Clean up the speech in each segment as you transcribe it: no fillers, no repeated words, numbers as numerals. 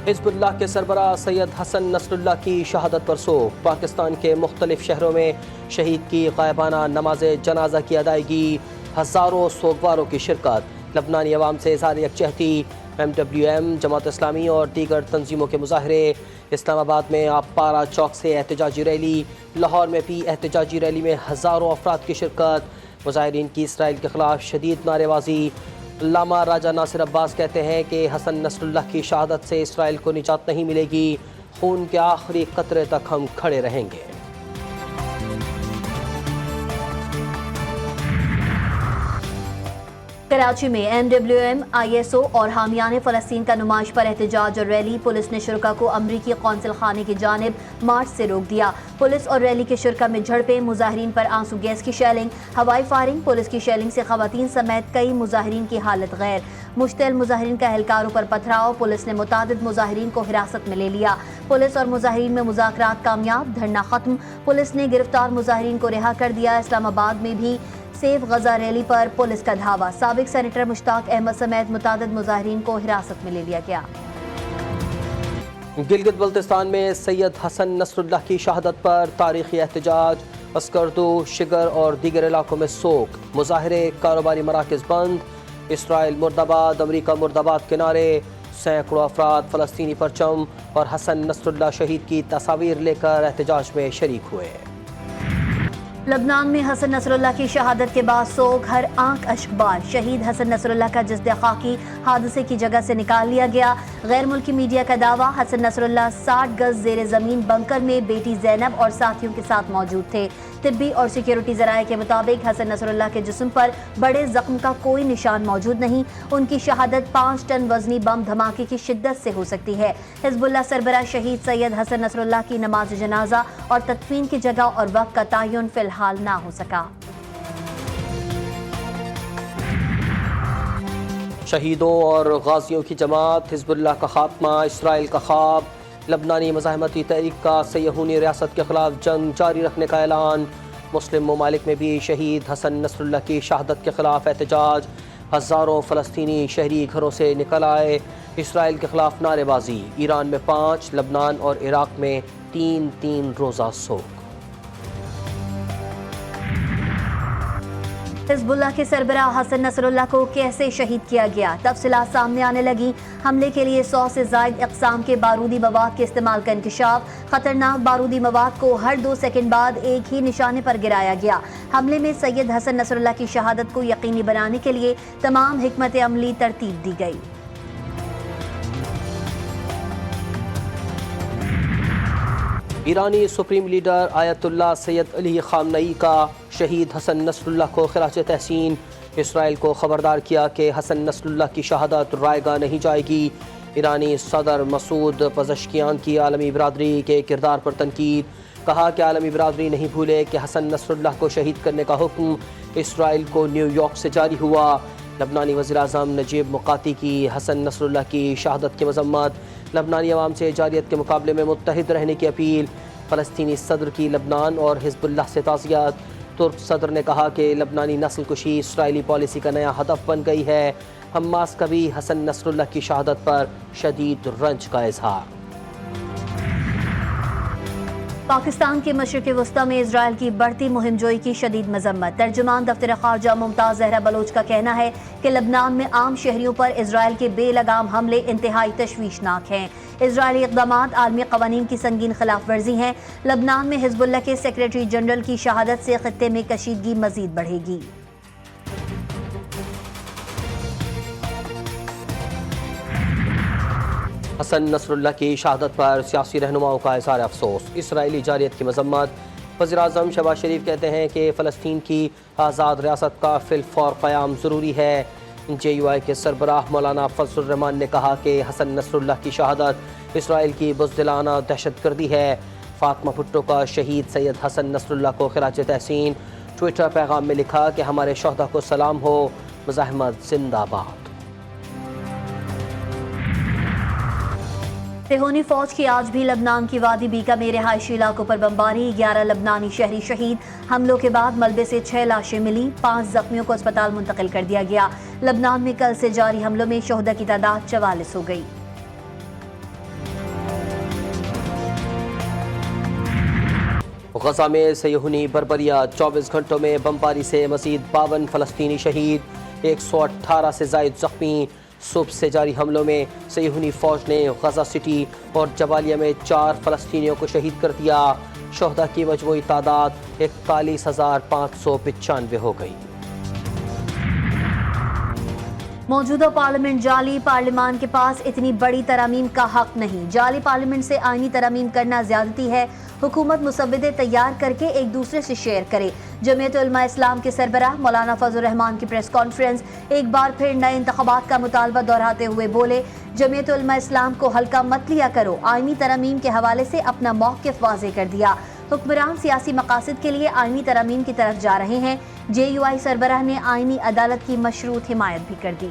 حزب اللہ کے سربراہ سید حسن نصر اللہ کی شہادت پر سوگ۔ پاکستان کے مختلف شہروں میں شہید کی غائبانہ نماز جنازہ کی ادائیگی، ہزاروں سوگواروں کی شرکت۔ لبنانی عوام سے اظہار یکجہتی، MWM، جماعت اسلامی اور دیگر تنظیموں کے مظاہرے۔ اسلام آباد میں پارا چوک سے احتجاجی ریلی، لاہور میں بھی احتجاجی ریلی میں ہزاروں افراد کی شرکت۔ مظاہرین کی اسرائیل کے خلاف شدید نعرے بازی۔ علامہ راجہ ناصر عباس کہتے ہیں کہ حسن نصر اللہ کی شہادت سے اسرائیل کو نجات نہیں ملے گی، خون کے آخری قطرے تک ہم کھڑے رہیں گے۔ کراچی میں MWM، ISO اور حامیان فلسطین کا نمائش پر احتجاج اور ریلی۔ پولیس نے شرکاء کو امریکی قونصل خانے کی جانب مارچ سے روک دیا۔ پولیس اور ریلی کے شرکاء میں جھڑپیں، مظاہرین پر آنسو گیس کی شیلنگ، ہوائی فائرنگ۔ پولیس کی شیلنگ سے خواتین سمیت کئی مظاہرین کی حالت غیر۔ مشتعل مظاہرین کا اہلکاروں پر پتھراؤ۔ پولیس نے متعدد مظاہرین کو حراست میں لے لیا۔ پولیس اور مظاہرین میں مذاکرات کامیاب، دھرنا ختم۔ پولیس نے گرفتار مظاہرین کو رہا کر دیا۔ اسلام آباد میں بھی سیف غزہ ریلی پر پولیس کا دھاوا۔ سابق سینیٹر مشتاق احمد سمیت متعدد مظاہرین کو حراست میں لے لیا گیا۔ گلگت بلتستان میں سید حسن نصر اللہ کی شہادت پر تاریخی احتجاج، اسکردو، شگر اور دیگر علاقوں میں سوگ، مظاہرے، کاروباری مراکز بند۔ اسرائیل مرد آباد، امریکہ مرد آباد کے نعرے۔ سینکڑوں افراد فلسطینی پرچم اور حسن نصر اللہ شہید کی تصاویر لے کر احتجاج میں شریک ہوئے۔ لبنان میں حسن نصر اللہ کی شہادت کے بعد سوگ، ہر آنکھ اشک بار۔ شہید حسن نصر اللہ کا جسد خاکی حادثے کی جگہ سے نکال لیا گیا۔ غیر ملکی میڈیا کا دعویٰ، حسن نصر اللہ 60 گز زیر زمین بنکر میں بیٹی زینب اور ساتھیوں کے ساتھ موجود تھے۔ طبی اور سیکیورٹی ذرائع کے مطابق حسن نصر اللہ کے جسم پر بڑے زخم کا کوئی نشان موجود نہیں۔ ان کی شہادت 5 ٹن وزنی بم دھماکے کی شدت سے ہو سکتی ہے۔ حزب اللہ سربراہ شہید سید حسن نصر اللہ کی نماز جنازہ اور تدفین کی جگہ اور وقت کا تعین فی الحال نہ ہو سکا۔ شہیدوں اور غازیوں کی جماعت، حزب اللہ کا خاتمہ، اسرائیل کا خواب۔ لبنانی مزاحمتی تحریک کا صہیونی ریاست کے خلاف جنگ جاری رکھنے کا اعلان۔ مسلم ممالک میں بھی شہید حسن نصر اللہ کی شہادت کے خلاف احتجاج، ہزاروں فلسطینی شہری گھروں سے نکل آئے۔ اسرائیل کے خلاف نعرے بازی، ایران میں 5، لبنان اور عراق میں 3 روزہ سوگ۔ حزب اللہ کے سربراہ حسن نصر اللہ کو کیسے شہید کیا گیا، تفصیلات سامنے آنے لگی۔ حملے کے لیے 100 سے زائد اقسام کے بارودی مواد کے استعمال کا انکشاف۔ خطرناک بارودی مواد کو ہر 2 سیکنڈ بعد ایک ہی نشانے پر گرایا گیا۔ حملے میں سید حسن نصر اللہ کی شہادت کو یقینی بنانے کے لیے تمام حکمت عملی ترتیب دی گئی۔ ایرانی سپریم لیڈر آیت اللہ سید علی خامنئی کا شہید حسن نصر اللہ کو خراج تحسین۔ اسرائیل کو خبردار کیا کہ حسن نصر اللہ کی شہادت رائے گاہ نہیں جائے گی۔ ایرانی صدر مسعود پزشکیان کی عالمی برادری کے کردار پر تنقید، کہا کہ عالمی برادری نہیں بھولے کہ حسن نصر اللہ کو شہید کرنے کا حکم اسرائیل کو نیو یارک سے جاری ہوا۔ لبنانی وزیر اعظم نجیب مقاتی کی حسن نصر اللہ کی شہادت کی مذمت، لبنانی عوام سے جارحیت کے مقابلے میں متحد رہنے کی اپیل۔ فلسطینی صدر کی لبنان اور حزب اللہ سے تعزیت۔ ترک صدر نے کہا کہ لبنانی نسل کشی اسرائیلی پالیسی کا نیا ہدف بن گئی ہے۔ حماس کا بھی حسن نصر اللہ کی شہادت پر شدید رنج کا اظہار۔ پاکستان کے مشرق وسطی میں اسرائیل کی بڑھتی مہم جوئی کی شدید مذمت۔ ترجمان دفتر خارجہ ممتاز زہرا بلوچ کا کہنا ہے کہ لبنان میں عام شہریوں پر اسرائیل کے بے لگام حملے انتہائی تشویشناک ہیں۔ اسرائیلی اقدامات عالمی قوانین کی سنگین خلاف ورزی ہیں۔ لبنان میں حزب اللہ کے سیکریٹری جنرل کی شہادت سے خطے میں کشیدگی مزید بڑھے گی۔ حسن نصر اللہ کی شہادت پر سیاسی رہنماؤں کا اظہار افسوس، اسرائیلی جارحیت کی مذمت۔ وزیر اعظم شہباز شریف کہتے ہیں کہ فلسطین کی آزاد ریاست کا فی الفور قیام ضروری ہے۔ JUI کے سربراہ مولانا فضل الرحمان نے کہا کہ حسن نصر اللہ کی شہادت اسرائیل کی بزدلانہ دہشت گردی ہے۔ فاطمہ بھٹو کا شہید سید حسن نصر اللہ کو خراج تحسین، ٹویٹر پیغام میں لکھا کہ ہمارے شہداء کو سلام ہو، مزاحمت زندہ باد۔ صہیونی فوج کی آج بھی لبنان کی وادی بیکا میں رہائشی علاقوں پر بمباری، 11 لبنانی شہری شہید۔ حملوں کے بعد ملبے سے 6 لاشیں ملی، 5 زخمیوں کو اسپتال منتقل کر دیا گیا۔ لبنان میں کل سے جاری حملوں میں شہداء کی تعداد 44 ہو گئی۔ غزہ میں صہیونی بربریت، 24 گھنٹوں میں بمباری سے مزید 52 فلسطینی شہید، 118 سے زائد زخمی۔ صبح سے جاری حملوں میں صہیونی فوج نے غزہ سٹی اور جبالیہ میں 4 فلسطینیوں کو شہید کر دیا۔ شہداء کی مجموعی تعداد 41,595 ہو گئی۔ موجودہ پارلیمنٹ جعلی، پارلیمان کے پاس اتنی بڑی ترامیم کا حق نہیں۔ جعلی پارلیمنٹ سے آئینی ترامیم کرنا زیادتی ہے۔ حکومت مسودے تیار کر کے ایک دوسرے سے شیئر کرے۔ جمعیت علماء اسلام کے سربراہ مولانا فضل الرحمان کی پریس کانفرنس، ایک بار پھر نئے انتخابات کا مطالبہ دہراتے ہوئے بولے، جمعیت علماء اسلام کو ہلکا مت لیا کرو۔ آئینی ترامیم کے حوالے سے اپنا موقف واضح کر دیا۔ حکمران سیاسی مقاصد کے لیے آئینی ترامیم کی طرف جا رہے ہیں۔ جے یو آئی سربراہ نے آئینی عدالت کی مشروط حمایت بھی کر دی۔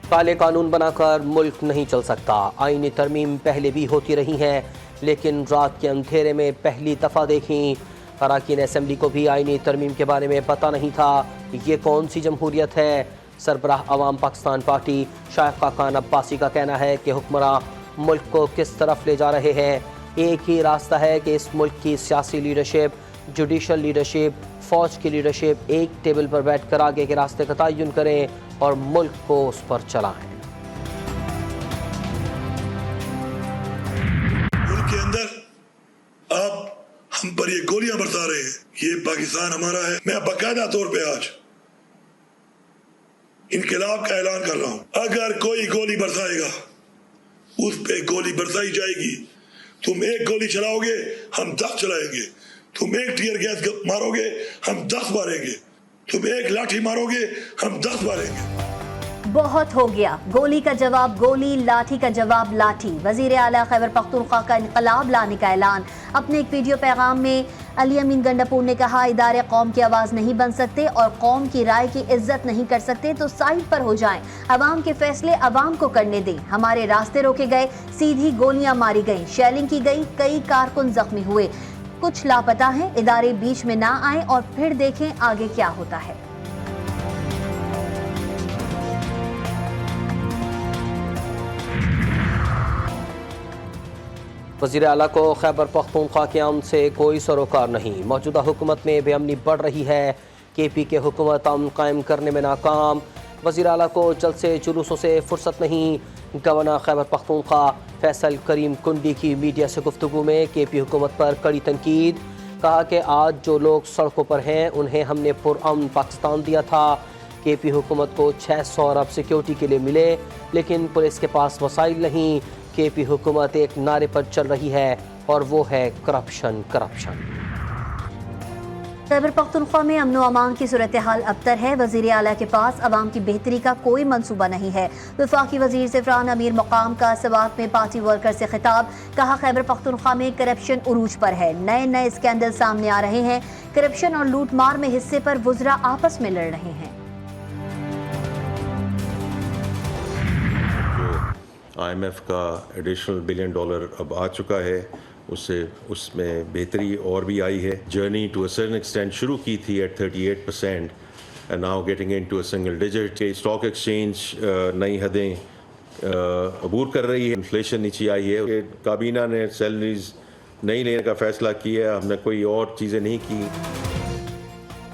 کالے قانون بنا کر ملک نہیں چل سکتا۔ آئینی ترمیم پہلے بھی ہوتی رہی ہیں، لیکن رات کے اندھیرے میں پہلی دفعہ دیکھیں۔ اراکین اسمبلی کو بھی آئینی ترمیم کے بارے میں پتہ نہیں تھا۔ یہ کون سی جمہوریت ہے؟ سربراہ عوام پاکستان پارٹی شائق خاقان عباسی کا کہنا ہے کہ حکمراں ملک کو کس طرف لے جا رہے ہیں۔ ایک ہی راستہ ہے کہ اس ملک کی سیاسی لیڈرشپ، جوڈیشل لیڈرشپ، فوج کی لیڈرشپ ایک ٹیبل پر بیٹھ کر آگے کے راستے کا تعین کریں اور ملک کو اس پر چلائیں۔ ملک کے اندر اب ہم پر یہ گولیاں برسا رہے ہیں۔ یہ پاکستان ہمارا ہے۔ میں باقاعدہ طور پہ آج انقلاب کا اعلان کر رہا ہوں۔ اگر کوئی گولی برسائے گا، اس پہ گولی برسائی جائے گی۔ تم ایک گولی چلاؤ گے، ہم 10 چلائیں گے۔ تم ایک ٹیئر گیس مارو گے، ہم 10 ماریں گے۔ تم ایک لاٹھی مارو گے، ہم 10 ماریں گے۔ بہت ہو گیا، گولی کا جواب گولی، لاٹھی کا جواب لاٹھی۔ وزیر اعلیٰ خیبر پختونخوا کا انقلاب لانے کا اعلان۔ اپنے ایک ویڈیو پیغام میں علی امین گنڈاپور نے کہا، ادارے قوم کی آواز نہیں بن سکتے اور قوم کی رائے کی عزت نہیں کر سکتے تو سائڈ پر ہو جائیں۔ عوام کے فیصلے عوام کو کرنے دیں۔ ہمارے راستے روکے گئے، سیدھی گولیاں ماری گئیں، شیلنگ کی گئی، کئی کارکن زخمی ہوئے، کچھ لاپتہ ہیں۔ ادارے بیچ میں نہ آئیں اور پھر دیکھیں آگے کیا ہوتا ہے۔ وزیر اعلیٰ کو خیبر پختونخوا کے امن سے کوئی سروکار نہیں۔ موجودہ حکومت میں بے امنی بڑھ رہی ہے۔ کے پی کے حکومت امن قائم کرنے میں ناکام۔ وزیر اعلیٰ کو جلسے جلوسوں سے فرصت نہیں۔ گورنر خیبر پختونخوا فیصل کریم کنڈی کی میڈیا سے گفتگو میں کے پی حکومت پر کڑی تنقید۔ کہا کہ آج جو لوگ سڑکوں پر ہیں انہیں ہم نے پرامن پاکستان دیا تھا۔ کے پی حکومت کو 600 ارب سیکیورٹی کے لیے ملے، لیکن پولیس کے پاس وسائل نہیں۔ کے پی حکومت ایک نعرے پر چل رہی ہے اور وہ ہے کرپشن کرپشن۔ خیبر پختونخوا میں امن و امان کی صورتحال ابتر ہے۔ وزیر اعلیٰ کے پاس عوام کی بہتری کا کوئی منصوبہ نہیں ہے۔ وفاقی وزیر زعفران امیر مقام کا سوات میں پارٹی ورکر سے خطاب۔ کہا، خیبر پختونخوا میں کرپشن عروج پر ہے، نئے اسکینڈل سامنے آ رہے ہیں۔ کرپشن اور لوٹ مار میں حصے پر وزراء آپس میں لڑ رہے ہیں۔ آئی ایم ایف کا ایڈیشنل $1 بلین اب آ چکا ہے، اس میں بہتری اور بھی آئی ہے۔ Journey to a certain extent شروع کی تھی at 38% and now getting into a single digit. Stock exchange نئی حدیں عبور کر رہی ہے، انفلیشن نیچے آئی ہے۔ کابینہ نے سیلریز نہیں لینے کا فیصلہ کیا ہے، ہم نے کوئی اور چیزیں نہیں کی۔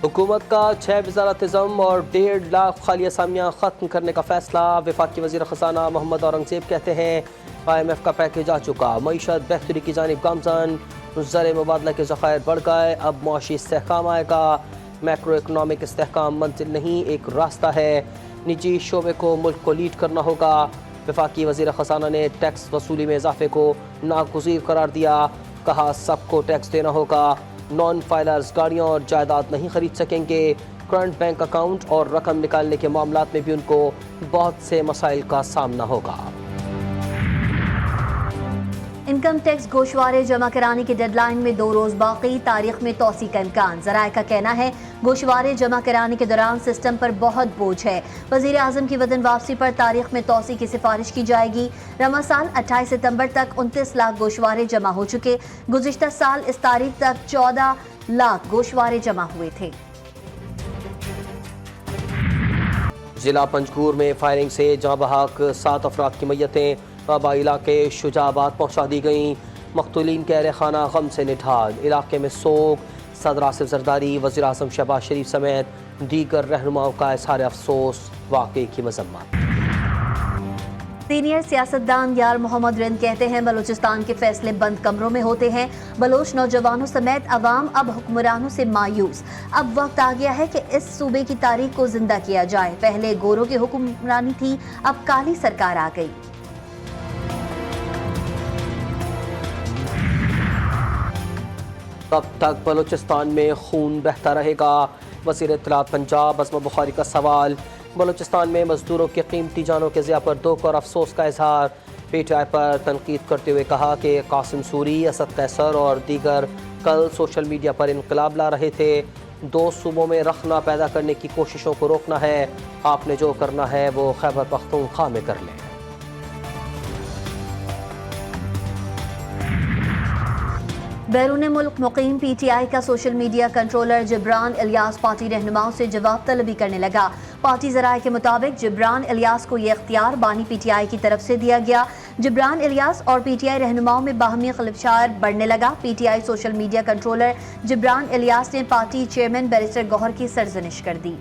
حکومت کا 6 وزارت ضم اور 1.5 لاکھ خالی اسامیاں ختم کرنے کا فیصلہ۔ وفاقی وزیر خزانہ محمد اورنگزیب کہتے ہیں، آئی ایم ایف کا پیکیج آ چکا، معیشت بہتری کی جانب گامزن، زر مبادلہ کے ذخائر بڑھ گئے، اب معاشی استحکام آئے گا۔ میکرو اکنامک استحکام منزل نہیں، ایک راستہ ہے۔ نجی شعبے کو ملک کو لیڈ کرنا ہوگا۔ وفاقی وزیر خزانہ نے ٹیکس وصولی میں اضافے کو ناگزیر قرار دیا۔ کہا، سب کو ٹیکس دینا ہوگا۔ نان فائلرز گاڑیاں اور جائیداد نہیں خرید سکیں گے۔ کرنٹ بینک اکاؤنٹ اور رقم نکالنے کے معاملات میں بھی ان کو بہت سے مسائل کا سامنا ہوگا۔ انکم ٹیکس گوشوارے جمع کرانے کی ڈیڈ لائن میں 2 روز باقی، تاریخ میں توسیع کا امکان۔ ذرائع کا کہنا ہے، گوشوارے جمع کرانے کے دوران سسٹم پر بہت بوجھ ہے۔ وزیر اعظم کی وطن واپسی پر تاریخ میں توسیع کی سفارش کی جائے گی۔ رواں سال 28 ستمبر تک 29 لاکھ گوشوارے جمع ہو چکے۔ گزشتہ سال اس تاریخ تک 14 لاکھ گوشوارے جمع ہوئے تھے۔ ضلع پنجگور میں فائرنگ سے جاں بحق 7 افراد کی میتیں آبائی علاقے شجاع آباد پہنچا دی گئیں. مقتولین کے اہل خانہ غم سے نڈھال. علاقے میں سوگ. صدر آصف زرداری، وزیر اعظم شہباز شریف سمیت دیگر رہنماؤں کا اظہار افسوس. واقعے کی مذمت. سینئر سیاستدان یار محمد رند کہتے ہیں بلوچستان کے فیصلے بند کمروں میں ہوتے ہیں. بلوچ نوجوانوں سمیت عوام اب حکمرانوں سے مایوس. اب وقت آ گیا ہے کہ اس صوبے کی تاریخ کو زندہ کیا جائے. پہلے گوروں کی حکمرانی تھی، اب کالی سرکار آ گئی. کب تک بلوچستان میں خون بہتا رہے گا؟ وزیر اطلاعات پنجاب عظمت بخاری کا سوال. بلوچستان میں مزدوروں کی قیمتی جانوں کے ضیاع پر دکھ اور افسوس کا اظہار. پی ٹی آئی پر تنقید کرتے ہوئے کہا کہ قاسم سوری، اسد قیصر اور دیگر کل سوشل میڈیا پر انقلاب لا رہے تھے. 2 صوبوں میں رخنہ پیدا کرنے کی کوششوں کو روکنا ہے. آپ نے جو کرنا ہے وہ خیبر پختونخوا میں کر لیں. بیرون ملک مقیم پی ٹی آئی کا social media controller Jibran Ilyas party رہنماؤں سے جواب طلبی کرنے لگا. پارٹی ذرائع کے مطابق جبران الیاس کو یہ اختیار بانی پی ٹی آئی کی طرف سے دیا گیا. جبران الیاس اور پی ٹی آئی رہنماؤں میں باہمی خلفشار بڑھنے لگا. P T I social media controller Jibran Ilyas نے پارٹی چیئرمین بیرسٹر گوہر کی سرزنش کر دی.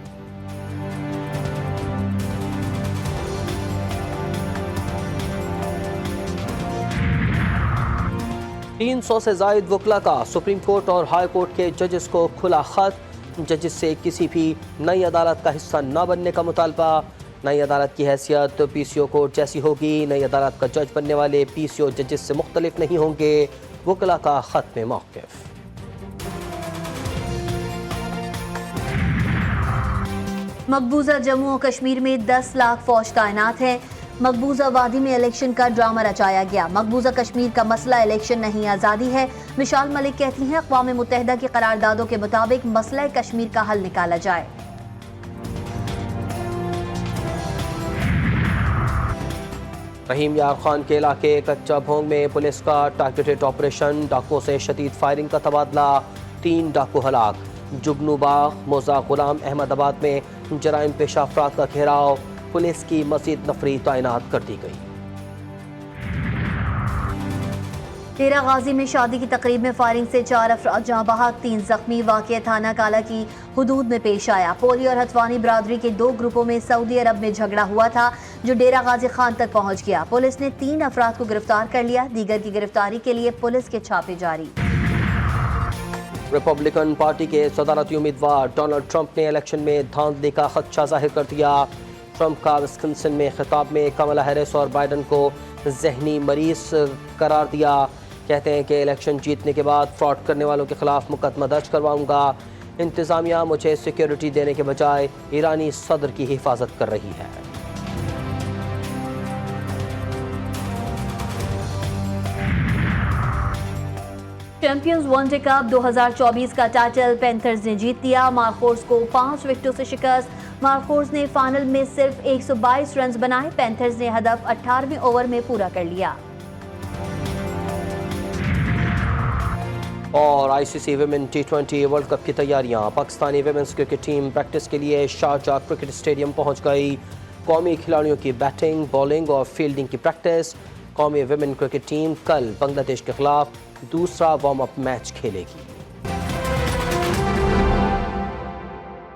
تین 300 سے زائد وکلا کا سپریم کورٹ اور ہائی کورٹ کے ججز کو کھلا خط. ججز سے کسی بھی نئی عدالت کا حصہ نہ بننے کا مطالبہ. نئی عدالت کی حیثیت پی سی او کورٹ جیسی ہوگی. نئی عدالت کا جج بننے والے پی سی او ججز سے مختلف نہیں ہوں گے. وکلا کا خط میں موقف. مقبوضہ جموں و کشمیر میں 10 لاکھ فوج تعینات ہے. مقبوضہ وادی میں الیکشن کا ڈرامہ رچایا گیا. مقبوضہ کشمیر کا مسئلہ الیکشن نہیں آزادی ہے. مشال ملک کہتی ہیں اقوام متحدہ کی قراردادوں کے مطابق مسئلہ کشمیر کا حل نکالا جائے. رحیم یار خان کے علاقے کچا بھونگ میں پولیس کا ٹارگیٹڈ آپریشن. ڈاکوؤں سے شدید فائرنگ کا تبادلہ. 3 ڈاکو ہلاک. جگنو باغ موزہ غلام احمد آباد میں جرائم پیشہ افراد کا گھیراؤ. پولیس کی مزید نفری تعینات کر دی گئی. ڈیرہ غازی میں شادی کی تقریب میں فائرنگ سے 4 افراد جاں بحق 3 زخمی. واقعہ تھانہ کالا کی حدود میں پیش آیا. پولی اور ہتوانی برادری کے 2 گروپوں میں سعودی عرب میں جھگڑا ہوا تھا جو ڈیرہ غازی خان تک پہنچ گیا. پولیس نے 3 افراد کو گرفتار کر لیا. دیگر کی گرفتاری کے لیے پولیس کے چھاپے جاری. ریپبلکن پارٹی کے صدارتی امیدوار ڈونلڈ ٹرمپ نے الیکشن میں دھاندلی کا خدشہ ظاہر کر دیا. ٹرمپ کا وسکنسن میں خطاب میں کملا ہیرس اور بائیڈن کو ذہنی مریض قرار دیا. کہتے ہیں کہ الیکشن جیتنے کے بعد فراڈ کرنے والوں کے خلاف مقدمہ درج کرواؤں گا. انتظامیہ مجھے سیکیورٹی دینے کے بجائے ایرانی صدر کی حفاظت کر رہی ہے. چیمپئنز ون ڈے کپ 2024 کا ٹائٹل پینتھرز نے جیت لیا. مارکورز کو 5 وکٹوں سے شکست. مارکورز نے فائنل میں صرف 122 رنز بنائے. پینتھرز نے ہدف 18ویں اوور میں پورا کر لیا. اور آئی سی سی ویمن T20 ورلڈ کپ کی تیاریاں. Pakistani womens cricket team practice کے لیے شارجہ کرکٹ اسٹیڈیم پہنچ گئی. قومی کھلاڑیوں کی بیٹنگ، بالنگ اور فیلڈنگ کی پریکٹس. قومی ویمن کرکٹ ٹیم کل بنگلہ دیش کے خلاف دوسرا وارم اپ میچ کھیلے گی.